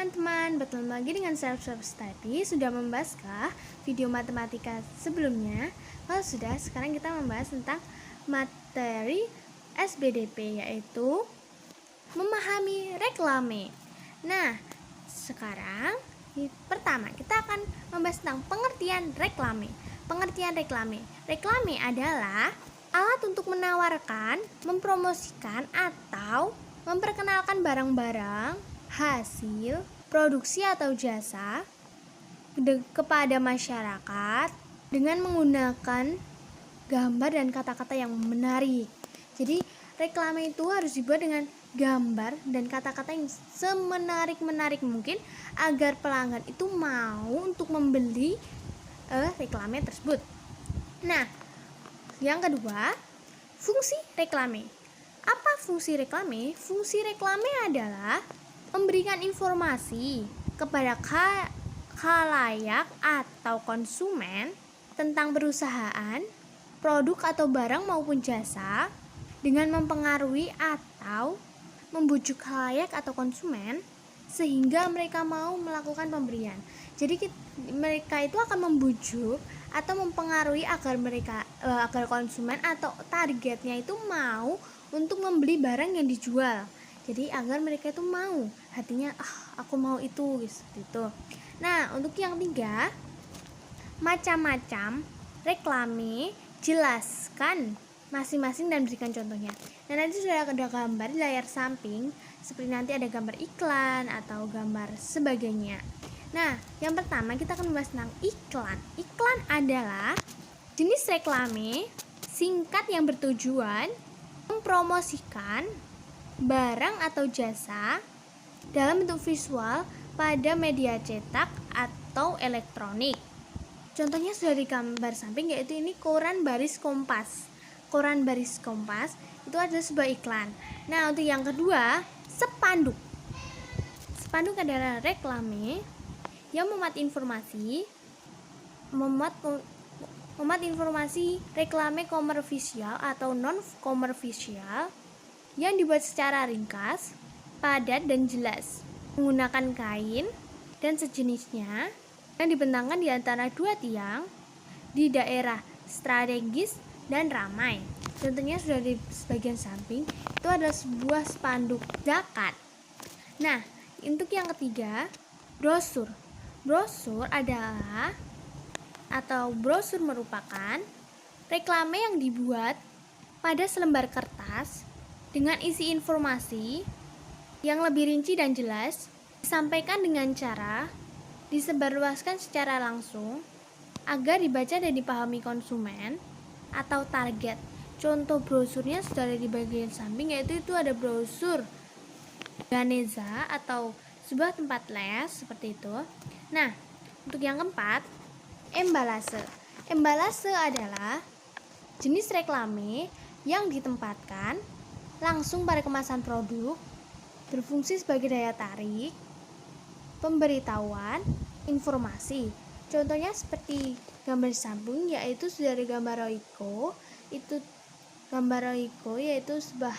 teman-teman, bertemu lagi dengan Self-Service Study. Sudah membahaskah video matematika sebelumnya? Kalau sudah, sekarang kita membahas tentang materi SBDP, yaitu memahami reklame. Nah, sekarang pertama kita akan membahas tentang pengertian reklame. Pengertian reklame. Reklame adalah alat untuk menawarkan, mempromosikan, atau memperkenalkan barang-barang, hasil, produksi atau jasa kepada masyarakat dengan menggunakan gambar dan kata-kata yang menarik. Jadi reklame itu harus dibuat dengan gambar dan kata-kata yang semenarik-menarik mungkin agar pelanggan itu mau untuk membeli reklame tersebut. Nah, yang kedua, fungsi reklame. Apa fungsi reklame? Fungsi reklame adalah memberikan informasi kepada khalayak atau konsumen tentang perusahaan, produk atau barang maupun jasa dengan mempengaruhi atau membujuk khalayak atau konsumen sehingga mereka mau melakukan pembelian. Jadi mereka itu akan membujuk atau mempengaruhi agar konsumen atau targetnya itu mau untuk membeli barang yang dijual. Jadi agar mereka itu mau, hatinya aku mau itu gitu. Nah, untuk yang ketiga, macam-macam reklame, jelaskan masing-masing dan berikan contohnya. Nah, nanti sudah ada gambar di layar samping, seperti nanti ada gambar iklan atau gambar sebagainya. Nah, yang pertama kita akan membahas tentang iklan. Iklan adalah jenis reklame singkat yang bertujuan mempromosikan barang atau jasa dalam bentuk visual pada media cetak atau elektronik. Contohnya sudah di gambar samping, yaitu ini koran baris Kompas. Koran baris Kompas itu adalah sebuah iklan. Nah, untuk yang kedua, spanduk. Spanduk adalah reklame yang memuat informasi reklame komersial atau non-komersial yang dibuat secara ringkas, padat dan jelas, menggunakan kain dan sejenisnya yang dibentangkan di antara dua tiang di daerah strategis dan ramai. Contohnya sudah di bagian samping, itu adalah sebuah spanduk zakat. Nah, untuk yang ketiga, brosur. Brosur merupakan reklame yang dibuat pada selembar kertas dengan isi informasi yang lebih rinci dan jelas, disampaikan dengan cara disebarluaskan secara langsung agar dibaca dan dipahami konsumen atau target. Contoh brosurnya sudah ada di bagian samping, yaitu itu ada brosur Ganeza atau sebuah tempat les seperti itu. Nah, untuk yang keempat, embalase. Embalase adalah jenis reklame yang ditempatkan langsung pada kemasan produk, berfungsi sebagai daya tarik, pemberitahuan, informasi. Contohnya seperti gambar samping, yaitu sudah ada gambar Royco. Itu gambar Royco yaitu sebuah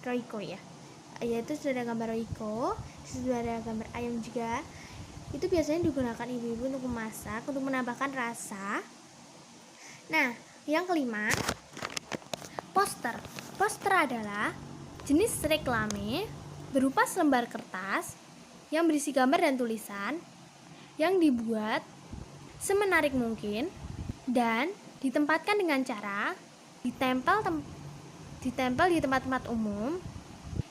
Royco ya. Yaitu sudah ada gambar Royco, sudah ada gambar ayam juga. Itu biasanya digunakan ibu-ibu untuk memasak, untuk menambahkan rasa. Nah, yang kelima, poster. Poster adalah jenis reklame berupa selembar kertas yang berisi gambar dan tulisan yang dibuat semenarik mungkin dan ditempatkan dengan cara ditempel di tempat-tempat umum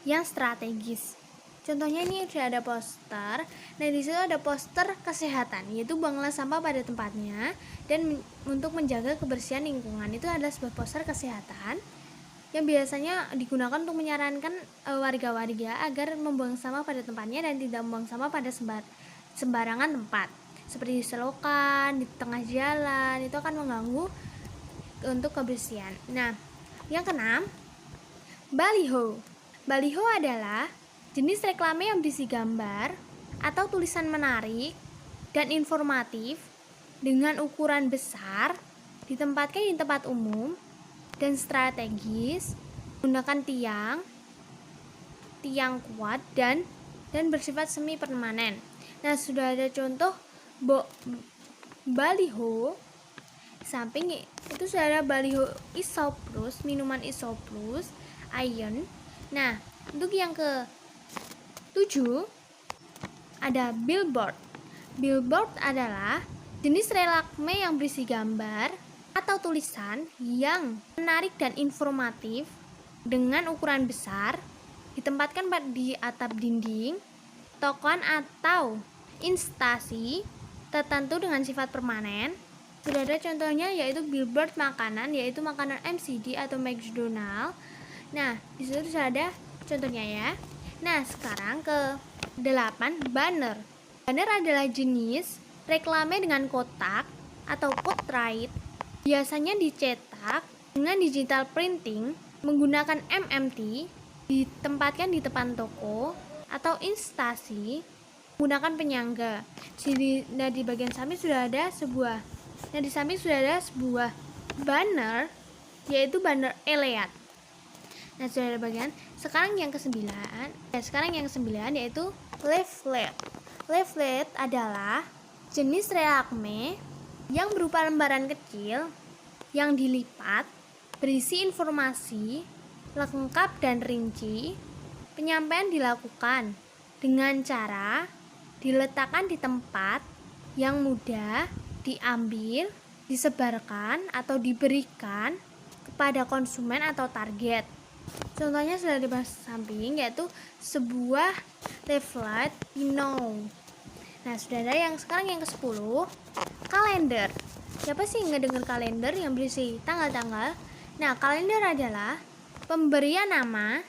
yang strategis. Contohnya ini sudah ada poster. Nah, di situ ada poster kesehatan, yaitu buanglah sampah pada tempatnya dan untuk menjaga kebersihan lingkungan. Itu adalah sebuah poster kesehatan yang biasanya digunakan untuk menyarankan warga-warga agar membuang sampah pada tempatnya dan tidak membuang sampah pada sembarangan tempat, seperti di selokan, di tengah jalan. Itu akan mengganggu untuk kebersihan. Nah, yang keenam, baliho. Baliho adalah jenis reklame yang berisi gambar atau tulisan menarik dan informatif dengan ukuran besar, ditempatkan di tempat umum dan strategis, menggunakan tiang kuat dan dan bersifat semi permanen. Nah, sudah ada contoh baliho. Samping itu sudah ada baliho Isoplus, minuman Isoplus, iron. Nah, untuk yang ke-7 ada billboard. Billboard adalah jenis reklame yang berisi gambar atau tulisan yang menarik dan informatif dengan ukuran besar, ditempatkan di atap dinding, tokoan atau instansi tertentu dengan sifat permanen. Sudah ada contohnya yaitu billboard makanan, yaitu makanan McD atau McDonald. Nah, di situ sudah ada contohnya ya. Nah, sekarang ke-8 banner. Banner adalah jenis reklame dengan kotak atau portrait, biasanya dicetak dengan digital printing menggunakan MMT, ditempatkan di depan toko atau instansi menggunakan penyangga. Nah, di bagian samping sudah ada sebuah banner, yaitu banner Elliot. Nah, sudah ada bagian. Sekarang yang ke-9 yaitu leaflet. Leaflet adalah jenis reklame yang berupa lembaran kecil yang dilipat, berisi informasi lengkap dan rinci. Penyampaian dilakukan dengan cara diletakkan di tempat yang mudah diambil, disebarkan, atau diberikan kepada konsumen atau target. Contohnya sudah di samping, yaitu sebuah leaflet Pinot. Nah, sudah ada sekarang yang ke-10, kalender. Siapa sih nggak dengar kalender yang berisi tanggal-tanggal? Nah, kalender adalah pemberian nama,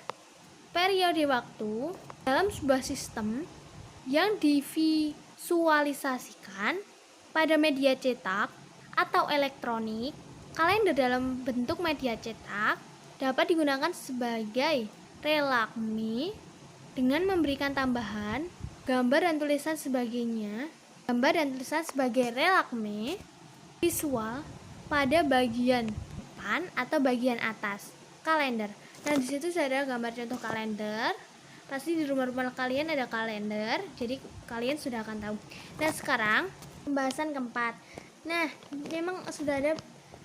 periode waktu dalam sebuah sistem yang divisualisasikan pada media cetak atau elektronik. Kalender dalam bentuk media cetak dapat digunakan sebagai reklame dengan memberikan tambahan gambar dan tulisan sebagai reklame visual pada bagian depan atau bagian atas kalender. Nah, di situ sudah ada gambar contoh kalender. Pasti di rumah-rumah kalian ada kalender, jadi kalian sudah akan tahu. Nah, sekarang pembahasan keempat. Nah, memang sudah ada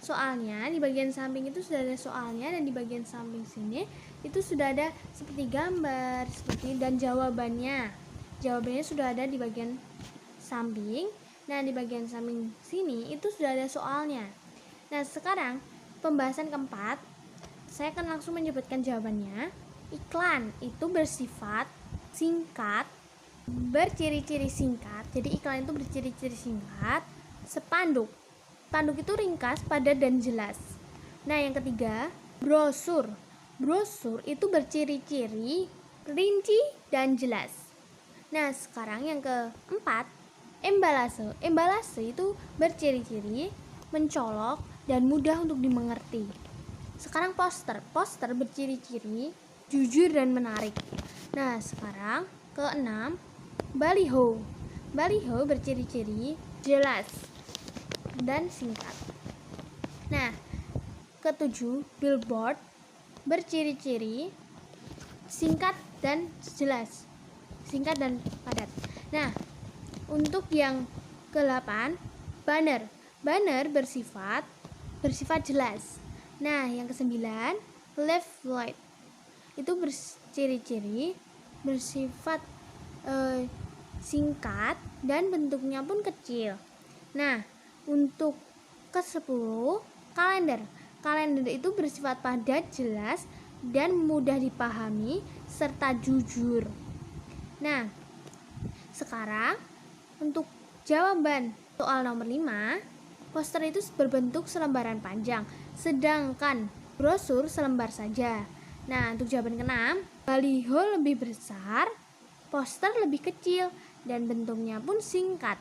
soalnya, di bagian samping itu sudah ada soalnya, dan di bagian samping sini itu sudah ada seperti gambar dan jawabannya. Jawabannya sudah ada di bagian samping. Nah, di bagian samping sini itu sudah ada soalnya. Nah, sekarang pembahasan keempat, saya akan langsung menyebutkan jawabannya. Iklan itu bersifat singkat, berciri-ciri singkat. Jadi iklan itu berciri-ciri singkat. Spanduk itu ringkas, padat, dan jelas. Nah, yang ketiga, brosur itu berciri-ciri rinci dan jelas. Nah, sekarang yang keempat, embalase itu berciri-ciri mencolok dan mudah untuk dimengerti. Sekarang poster berciri-ciri jujur dan menarik. Nah, sekarang ke-6, baliho berciri-ciri jelas dan singkat. Nah, ke-7, billboard berciri-ciri singkat dan jelas, singkat dan padat. Nah, untuk yang ke-8, banner bersifat jelas. Nah, yang ke-9, leaflet itu berciri-ciri bersifat singkat dan bentuknya pun kecil. Nah, untuk ke-10, kalender itu bersifat padat, jelas, dan mudah dipahami serta jujur. Nah, sekarang untuk jawaban soal nomor 5, poster itu berbentuk selembaran panjang, sedangkan brosur selembar saja. Nah, untuk jawaban ke-6, baliho lebih besar, poster lebih kecil, dan bentuknya pun singkat.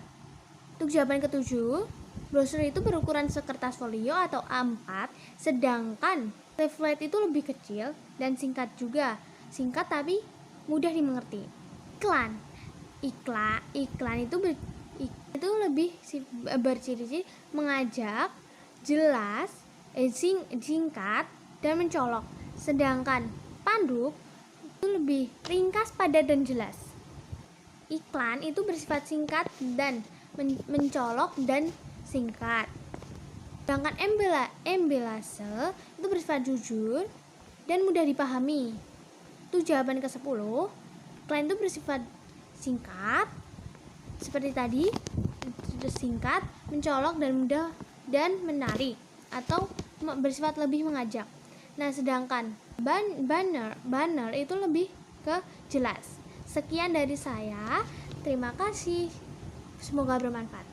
Untuk jawaban ke-7, brosur itu berukuran sekertas folio atau A4, sedangkan leaflet itu lebih kecil dan singkat juga. Singkat tapi mudah dimengerti. Iklan itu lebih berciri-ciri mengajak, jelas, singkat, dan mencolok. Sedangkan panduk itu lebih ringkas, padat, dan jelas. iklan itu bersifat singkat dan mencolok dan singkat. Sedangkan embelase itu bersifat jujur dan mudah dipahami. Itu jawaban ke-10. Iklan itu bersifat singkat seperti tadi, singkat, mencolok dan mudah dan menarik atau bersifat lebih mengajak. Nah, sedangkan banner itu lebih ke jelas. Sekian dari saya. Terima kasih. Semoga bermanfaat.